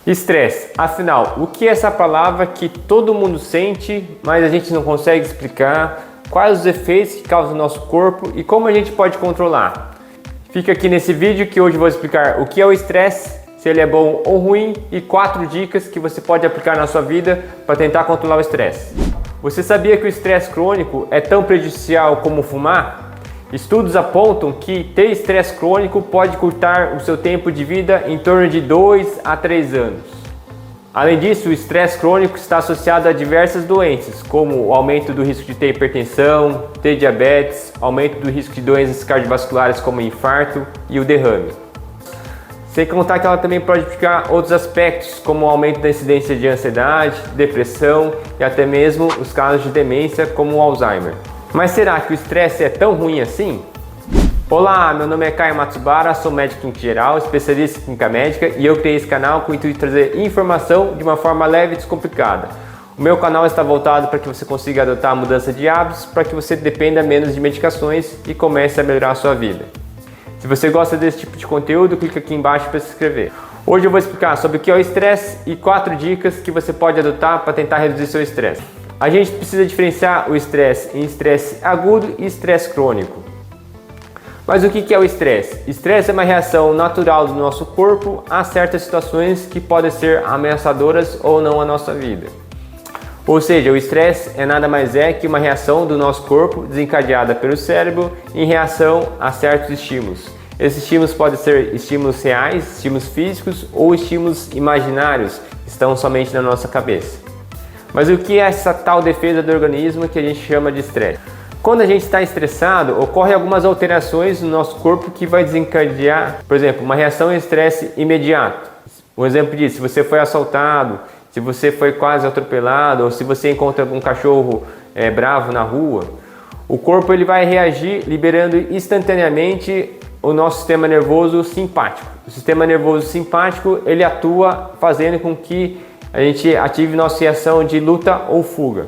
Estresse, afinal, o que é essa palavra que todo mundo sente, mas a gente não consegue explicar? Quais os efeitos que causa no nosso corpo e como a gente pode controlar? Fica aqui nesse vídeo que hoje eu vou explicar o que é o estresse, se ele é bom ou ruim e 4 dicas que você pode aplicar na sua vida para tentar controlar o estresse. Você sabia que o estresse crônico é tão prejudicial como fumar? Estudos apontam que ter estresse crônico pode encurtar o seu tempo de vida em torno de 2 a 3 anos. Além disso, o estresse crônico está associado a diversas doenças, como o aumento do risco de ter hipertensão, ter diabetes, aumento do risco de doenças cardiovasculares como o infarto e o derrame. Sem contar que ela também pode implicar outros aspectos, como o aumento da incidência de ansiedade, depressão e até mesmo os casos de demência como o Alzheimer. Mas será que o estresse é tão ruim assim? Olá, meu nome é Caio Matsubara, sou médico geral, especialista em clínica médica e eu criei esse canal com o intuito de trazer informação de uma forma leve e descomplicada. O meu canal está voltado para que você consiga adotar a mudança de hábitos, para que você dependa menos de medicações e comece a melhorar a sua vida. Se você gosta desse tipo de conteúdo, clica aqui embaixo para se inscrever. Hoje eu vou explicar sobre o que é o estresse e 4 dicas que você pode adotar para tentar reduzir seu estresse. A gente precisa diferenciar o estresse em estresse agudo e estresse crônico. Mas o que é o estresse? Estresse é uma reação natural do nosso corpo a certas situações que podem ser ameaçadoras ou não à nossa vida. Ou seja, o estresse é nada mais que uma reação do nosso corpo desencadeada pelo cérebro em reação a certos estímulos. Esses estímulos podem ser estímulos reais, estímulos físicos ou estímulos imaginários que estão somente na nossa cabeça. Mas o que é essa tal defesa do organismo que a gente chama de estresse? Quando a gente está estressado, ocorrem algumas alterações no nosso corpo que vai desencadear, por exemplo, uma reação de estresse imediato. Um exemplo disso, se você foi assaltado, se você foi quase atropelado ou se você encontra um cachorro bravo na rua, o corpo ele vai reagir liberando instantaneamente o nosso sistema nervoso simpático. O sistema nervoso simpático ele atua fazendo com que a gente ative nossa reação de luta ou fuga.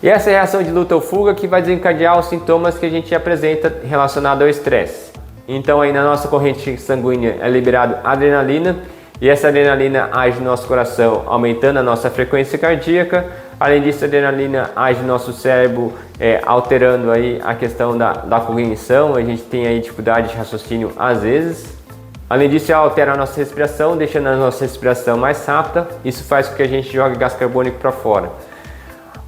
E essa reação de luta ou fuga que vai desencadear os sintomas que a gente apresenta relacionado ao estresse. Então aí na nossa corrente sanguínea é liberado adrenalina e essa adrenalina age no nosso coração, aumentando a nossa frequência cardíaca. Além disso, a adrenalina age no nosso cérebro, alterando aí a questão da cognição. A gente tem aí dificuldade de raciocínio às vezes. Além disso, ela altera a nossa respiração, deixando a nossa respiração mais rápida. Isso faz com que a gente jogue gás carbônico para fora.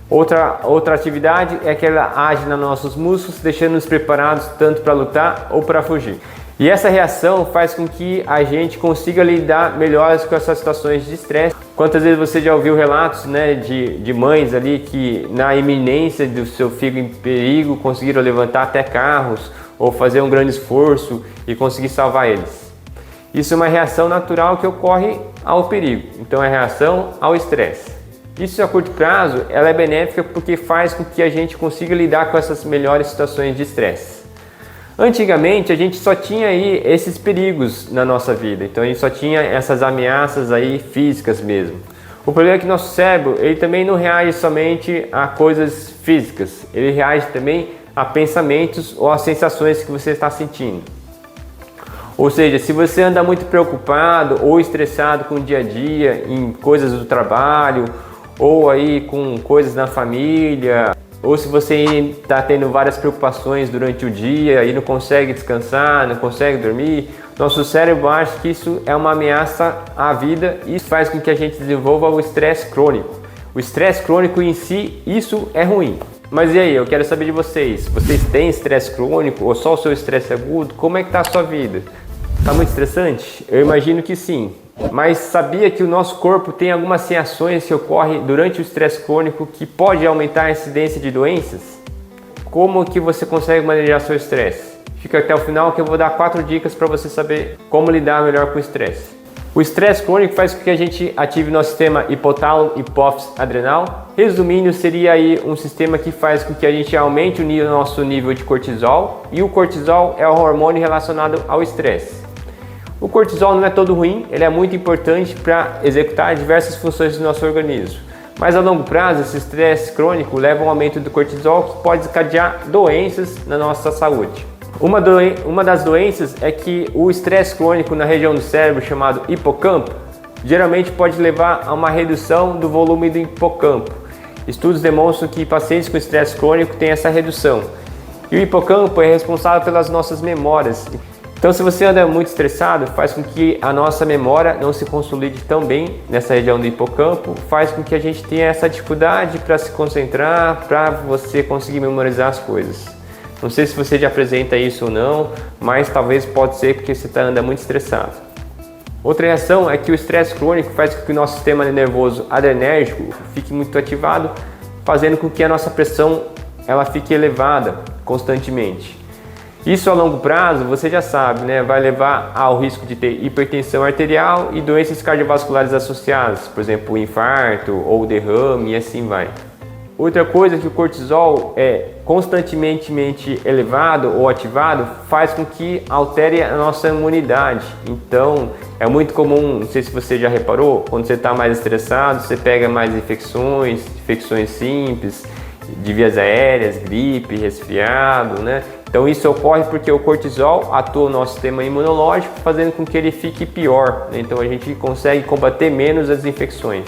Outra atividade é que ela age nos nossos músculos, deixando-nos preparados tanto para lutar ou para fugir. E essa reação faz com que a gente consiga lidar melhor com essas situações de estresse. Quantas vezes você já ouviu relatos de mães ali que na iminência do seu filho em perigo conseguiram levantar até carros ou fazer um grande esforço e conseguir salvar eles? Isso é uma reação natural que ocorre ao perigo, então é reação ao estresse. Isso a curto prazo ela é benéfica porque faz com que a gente consiga lidar com essas melhores situações de estresse. Antigamente a gente só tinha aí esses perigos na nossa vida, então a gente só tinha essas ameaças aí físicas mesmo. O problema é que nosso cérebro ele também não reage somente a coisas físicas, ele reage também a pensamentos ou a sensações que você está sentindo. Ou seja, se você anda muito preocupado ou estressado com o dia a dia, em coisas do trabalho, ou aí com coisas na família, ou se você está tendo várias preocupações durante o dia e não consegue descansar, não consegue dormir, nosso cérebro acha que isso é uma ameaça à vida e isso faz com que a gente desenvolva o estresse crônico. O estresse crônico em si, isso é ruim. Mas e aí, eu quero saber de vocês. Vocês têm estresse crônico ou só o seu estresse agudo? Como é que está a sua vida? Está muito estressante? Eu imagino que sim. Mas sabia que o nosso corpo tem algumas reações que ocorrem durante o estresse crônico que pode aumentar a incidência de doenças? Como que você consegue manejar seu estresse? Fica até o final que eu vou dar 4 dicas para você saber como lidar melhor com o estresse. O estresse crônico faz com que a gente ative nosso sistema hipotálamo, hipófise, adrenal. Resumindo, seria aí um sistema que faz com que a gente aumente o nosso nível de cortisol. E o cortisol é o hormônio relacionado ao estresse. O cortisol não é todo ruim, ele é muito importante para executar diversas funções do nosso organismo. Mas a longo prazo, esse estresse crônico leva a um aumento do cortisol que pode desencadear doenças na nossa saúde. Uma das doenças é que o estresse crônico na região do cérebro chamado hipocampo geralmente pode levar a uma redução do volume do hipocampo. Estudos demonstram que pacientes com estresse crônico têm essa redução. E o hipocampo é responsável pelas nossas memórias. Então, se você anda muito estressado, faz com que a nossa memória não se consolide tão bem nessa região do hipocampo, faz com que a gente tenha essa dificuldade para se concentrar, para você conseguir memorizar as coisas. Não sei se você já apresenta isso ou não, mas talvez pode ser porque você anda muito estressado. Outra reação é que o estresse crônico faz com que o nosso sistema nervoso adrenérgico fique muito ativado, fazendo com que a nossa pressão ela fique elevada constantemente. Isso a longo prazo, você já sabe, né, vai levar ao risco de ter hipertensão arterial e doenças cardiovasculares associadas, por exemplo, infarto ou derrame e assim vai. Outra coisa é que o cortisol é constantemente elevado ou ativado faz com que altere a nossa imunidade. Então, é muito comum, não sei se você já reparou, quando você está mais estressado, você pega mais infecções simples, de vias aéreas, gripe, resfriado, né? Então isso ocorre porque o cortisol atua no nosso sistema imunológico, fazendo com que ele fique pior, né? Então a gente consegue combater menos as infecções,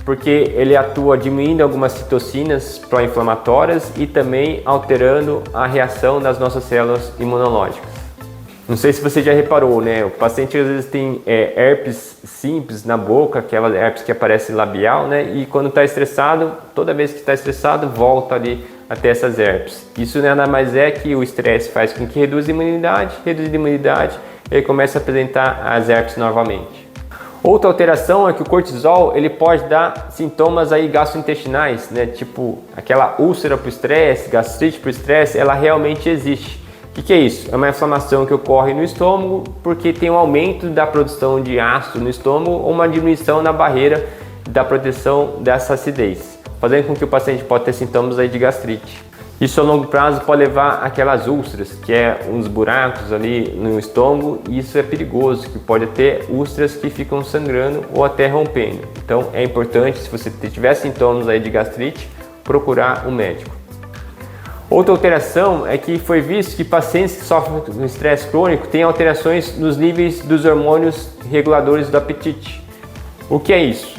porque ele atua diminuindo algumas citocinas pró-inflamatórias e também alterando a reação das nossas células imunológicas. Não sei se você já reparou, né? O paciente às vezes tem herpes simples na boca, aquela herpes que aparece labial, né? E quando está estressado, toda vez que está estressado, volta ali até essas herpes. Isso nada mais é que o estresse faz com que reduza a imunidade, ele começa a apresentar as herpes novamente. Outra alteração é que o cortisol ele pode dar sintomas aí gastrointestinais, né? Tipo aquela úlcera por estresse, gastrite por estresse, ela realmente existe. O que é isso? É uma inflamação que ocorre no estômago porque tem um aumento da produção de ácido no estômago ou uma diminuição na barreira da proteção dessa acidez, fazendo com que o paciente possa ter sintomas aí de gastrite. Isso a longo prazo pode levar àquelas úlceras, que é uns buracos ali no estômago, e isso é perigoso, que pode ter úlceras que ficam sangrando ou até rompendo. Então é importante, se você tiver sintomas aí de gastrite, procurar um médico. Outra alteração é que foi visto que pacientes que sofrem com estresse crônico têm alterações nos níveis dos hormônios reguladores do apetite. O que é isso?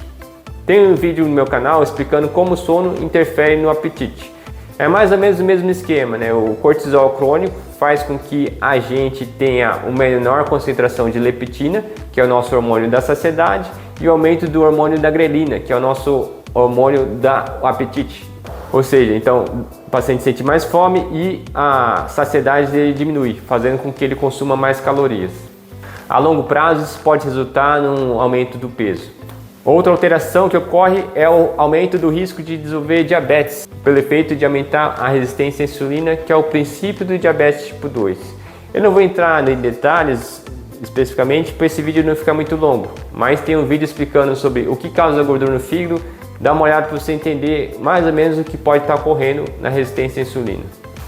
Tem um vídeo no meu canal explicando como o sono interfere no apetite. É mais ou menos o mesmo esquema, né? O cortisol crônico faz com que a gente tenha uma menor concentração de leptina, que é o nosso hormônio da saciedade, e o aumento do hormônio da grelina, que é o nosso hormônio do apetite. Ou seja, então o paciente sente mais fome e a saciedade dele diminui, fazendo com que ele consuma mais calorias. A longo prazo isso pode resultar num aumento do peso. Outra alteração que ocorre é o aumento do risco de desenvolver diabetes, pelo efeito de aumentar a resistência à insulina, que é o princípio do diabetes tipo 2. Eu não vou entrar em detalhes especificamente para esse vídeo não ficar muito longo, mas tem um vídeo explicando sobre o que causa gordura no fígado. Dá uma olhada para você entender mais ou menos o que pode estar ocorrendo na resistência à insulina.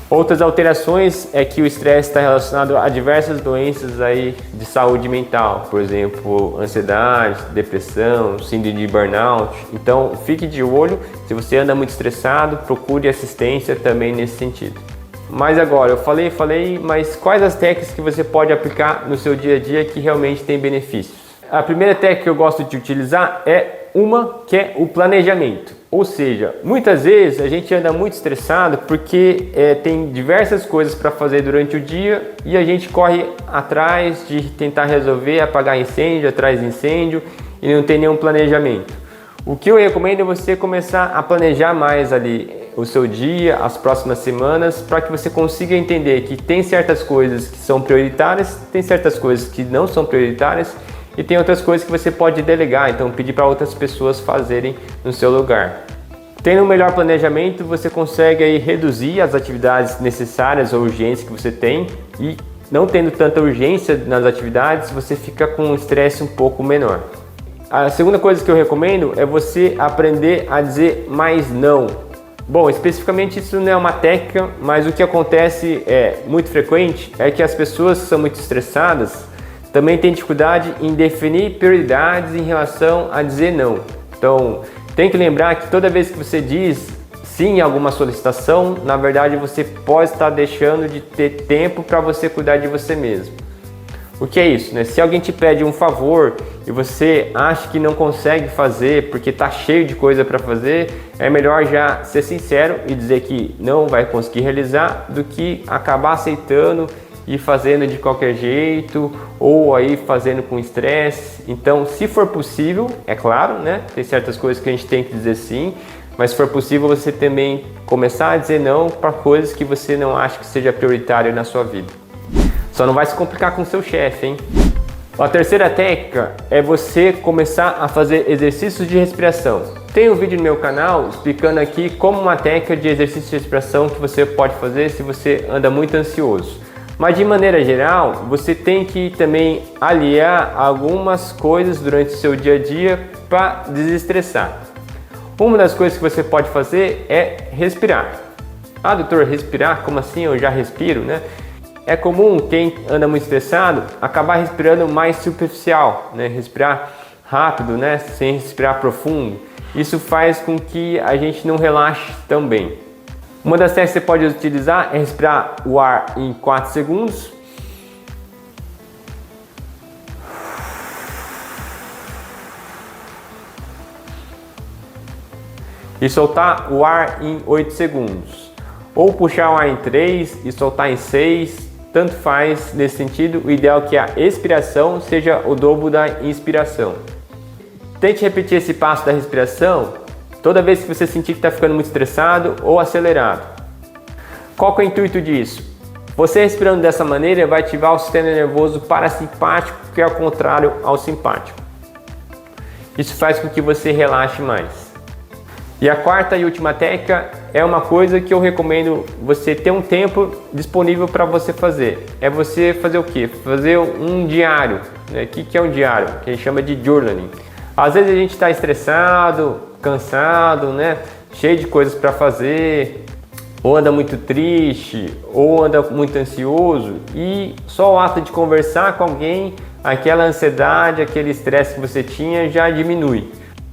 Outras alterações é que o estresse está relacionado a diversas doenças aí de saúde mental, por exemplo, ansiedade, depressão, síndrome de burnout. Então fique de olho, se você anda muito estressado, procure assistência também nesse sentido. Mas agora, eu falei, mas quais as técnicas que você pode aplicar no seu dia a dia que realmente tem benefícios? A primeira técnica que eu gosto de utilizar é que é o planejamento. Ou seja, muitas vezes a gente anda muito estressado porque tem diversas coisas para fazer durante o dia e a gente corre atrás de tentar resolver, apagar incêndio, atrás de incêndio e não tem nenhum planejamento. O que eu recomendo é você começar a planejar mais ali o seu dia, as próximas semanas, para que você consiga entender que tem certas coisas que são prioritárias, tem certas coisas que não são prioritárias e tem outras coisas que você pode delegar, então pedir para outras pessoas fazerem no seu lugar. Tendo um melhor planejamento, você consegue aí reduzir as atividades necessárias ou urgentes que você tem e não tendo tanta urgência nas atividades, você fica com um estresse um pouco menor. A segunda coisa que eu recomendo é você aprender a dizer mais não. Bom, especificamente isso não é uma técnica, mas o que acontece muito frequente é que as pessoas que são muito estressadas também têm dificuldade em definir prioridades em relação a dizer não. Então, tem que lembrar que toda vez que você diz sim a alguma solicitação, na verdade você pode estar deixando de ter tempo para você cuidar de você mesmo. O que é isso, né? Se alguém te pede um favor e você acha que não consegue fazer porque está cheio de coisa para fazer, é melhor já ser sincero e dizer que não vai conseguir realizar do que acabar aceitando e fazendo de qualquer jeito ou aí fazendo com estresse. Então, se for possível, é claro, né? Tem certas coisas que a gente tem que dizer sim, mas se for possível você também começar a dizer não para coisas que você não acha que seja prioritário na sua vida. Só não vai se complicar com o seu chefe, hein? A terceira técnica é você começar a fazer exercícios de respiração. Tem um vídeo no meu canal explicando aqui como uma técnica de exercício de respiração que você pode fazer se você anda muito ansioso. Mas de maneira geral, você tem que também aliar algumas coisas durante o seu dia a dia para desestressar. Uma das coisas que você pode fazer é respirar. Ah, doutor, respirar? Como assim? Eu já respiro, né? É comum quem anda muito estressado acabar respirando mais superficial, né? Respirar rápido, né? Sem respirar profundo. Isso faz com que a gente não relaxe tão bem. Uma das técnicas que você pode utilizar é respirar o ar em 4 segundos. E soltar o ar em 8 segundos. Ou puxar o ar em 3 e soltar em 6. Tanto faz nesse sentido, o ideal é que a expiração seja o dobro da inspiração. Tente repetir esse passo da respiração toda vez que você sentir que está ficando muito estressado ou acelerado. Qual que é o intuito disso? Você respirando dessa maneira vai ativar o sistema nervoso parasimpático, que é o contrário ao simpático. Isso faz com que você relaxe mais. E a quarta e última técnica é uma coisa que eu recomendo você ter um tempo disponível para você fazer. É você fazer o quê? Fazer um diário. Né? O que é um diário? Que a gente chama de journaling. Às vezes a gente está estressado, cansado, né? Cheio de coisas para fazer, ou anda muito triste, ou anda muito ansioso, e só o ato de conversar com alguém, aquela ansiedade, aquele estresse que você tinha já diminui.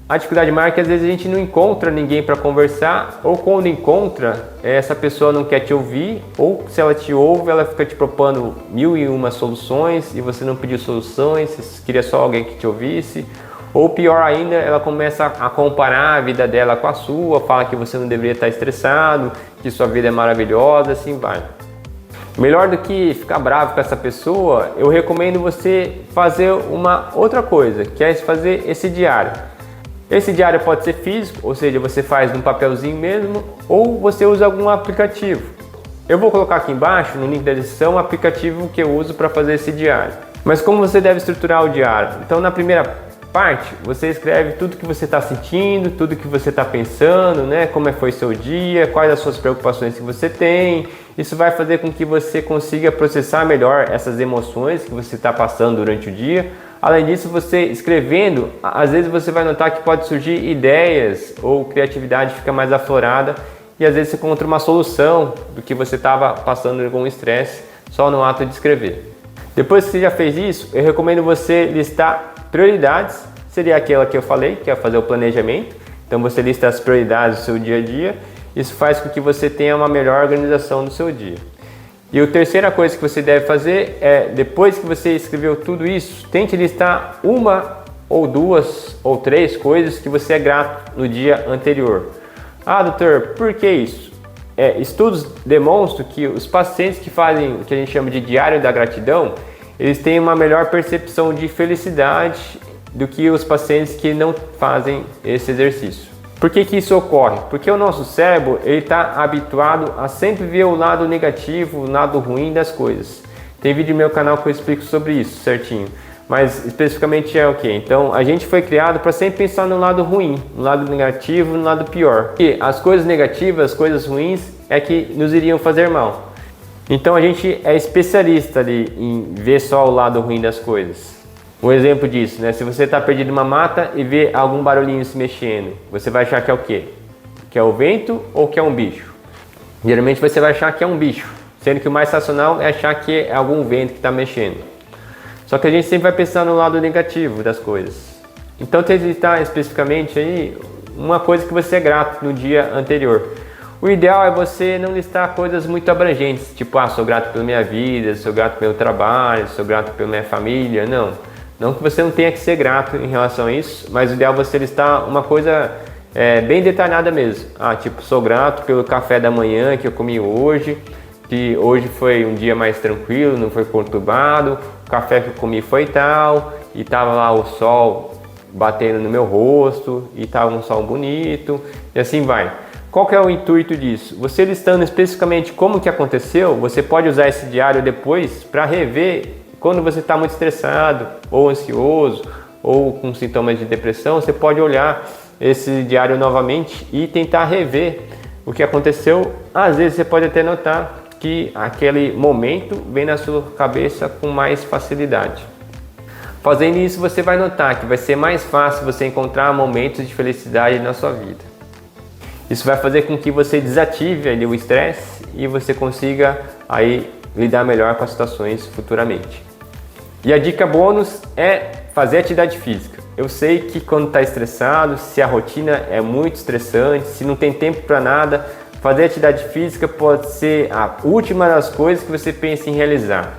A dificuldade maior é que às vezes a gente não encontra ninguém para conversar, ou quando encontra, essa pessoa não quer te ouvir, ou se ela te ouve, ela fica te propondo 1001 soluções e você não pediu soluções, você queria só alguém que te ouvisse. Ou pior ainda, ela começa a comparar a vida dela com a sua, fala que você não deveria estar estressado, que sua vida é maravilhosa, assim vai. Melhor do que ficar bravo com essa pessoa, eu recomendo você fazer uma outra coisa, que é fazer esse diário. Esse diário pode ser físico, ou seja, você faz num papelzinho mesmo, ou você usa algum aplicativo. Eu vou colocar aqui embaixo, no link da descrição, o aplicativo que eu uso para fazer esse diário. Mas como você deve estruturar o diário? Então, na primeira parte, você escreve tudo que você está sentindo, tudo que você está pensando, né? Como foi seu dia, quais as suas preocupações que você tem. Isso vai fazer com que você consiga processar melhor essas emoções que você está passando durante o dia. Além disso, você escrevendo, às vezes você vai notar que pode surgir ideias ou criatividade fica mais aflorada e às vezes você encontra uma solução do que você estava passando com estresse só no ato de escrever. Depois que você já fez isso, eu recomendo você listar prioridades, seria aquela que eu falei, que é fazer o planejamento. Então você lista as prioridades do seu dia a dia, isso faz com que você tenha uma melhor organização do seu dia. E a terceira coisa que você deve fazer é, depois que você escreveu tudo isso, tente listar uma ou duas ou três coisas que você é grato no dia anterior. Ah, doutor, por que isso? Estudos demonstram que os pacientes que fazem o que a gente chama de diário da gratidão, eles têm uma melhor percepção de felicidade do que os pacientes que não fazem esse exercício. Por que isso ocorre? Porque o nosso cérebro está habituado a sempre ver o lado negativo, o lado ruim das coisas. Tem vídeo no meu canal que eu explico sobre isso certinho. Mas especificamente é o quê? Então a gente foi criado para sempre pensar no lado ruim, no lado negativo, no lado pior. E as coisas negativas, as coisas ruins é que nos iriam fazer mal. Então a gente é especialista ali em ver só o lado ruim das coisas. Um exemplo disso, né? Se você está perdido numa mata e vê algum barulhinho se mexendo, você vai achar que é o quê? Que é o vento ou que é um bicho? Geralmente você vai achar que é um bicho, sendo que o mais racional é achar que é algum vento que está mexendo. Só que a gente sempre vai pensar no lado negativo das coisas. Então tente listar especificamente aí uma coisa que você é grato no dia anterior. O ideal é você não listar coisas muito abrangentes, tipo, sou grato pela minha vida, sou grato pelo meu trabalho, sou grato pela minha família. Não que você não tenha que ser grato em relação a isso, mas o ideal é você listar uma coisa bem detalhada mesmo. Tipo, sou grato pelo café da manhã que eu comi hoje, que hoje foi um dia mais tranquilo, não foi conturbado, o café que eu comi foi tal, e tava lá o sol batendo no meu rosto, e tava um sol bonito, e assim vai. Qual que é o intuito disso? Você listando especificamente como que aconteceu, você pode usar esse diário depois para rever quando você está muito estressado, ou ansioso, ou com sintomas de depressão. Você pode olhar esse diário novamente e tentar rever o que aconteceu. Às vezes você pode até notar que aquele momento vem na sua cabeça com mais facilidade. Fazendo isso, você vai notar que vai ser mais fácil você encontrar momentos de felicidade na sua vida. Isso vai fazer com que você desative ali o estresse e você consiga aí lidar melhor com as situações futuramente. E a dica bônus é fazer atividade física. Eu sei que quando está estressado, se a rotina é muito estressante, se não tem tempo para nada, fazer atividade física pode ser a última das coisas que você pensa em realizar.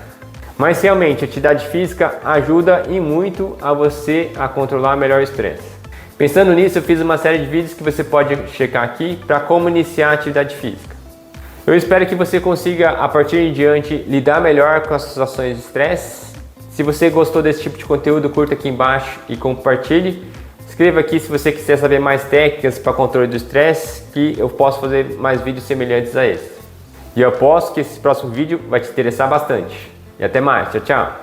Mas realmente, a atividade física ajuda e muito a você a controlar melhor o estresse. Pensando nisso, eu fiz uma série de vídeos que você pode checar aqui para como iniciar a atividade física. Eu espero que você consiga, a partir de diante, lidar melhor com as situações de estresse. Se você gostou desse tipo de conteúdo, curta aqui embaixo e compartilhe. Escreva aqui se você quiser saber mais técnicas para controle do estresse, que eu posso fazer mais vídeos semelhantes a esse. E eu aposto que esse próximo vídeo vai te interessar bastante. E até mais, tchau, tchau!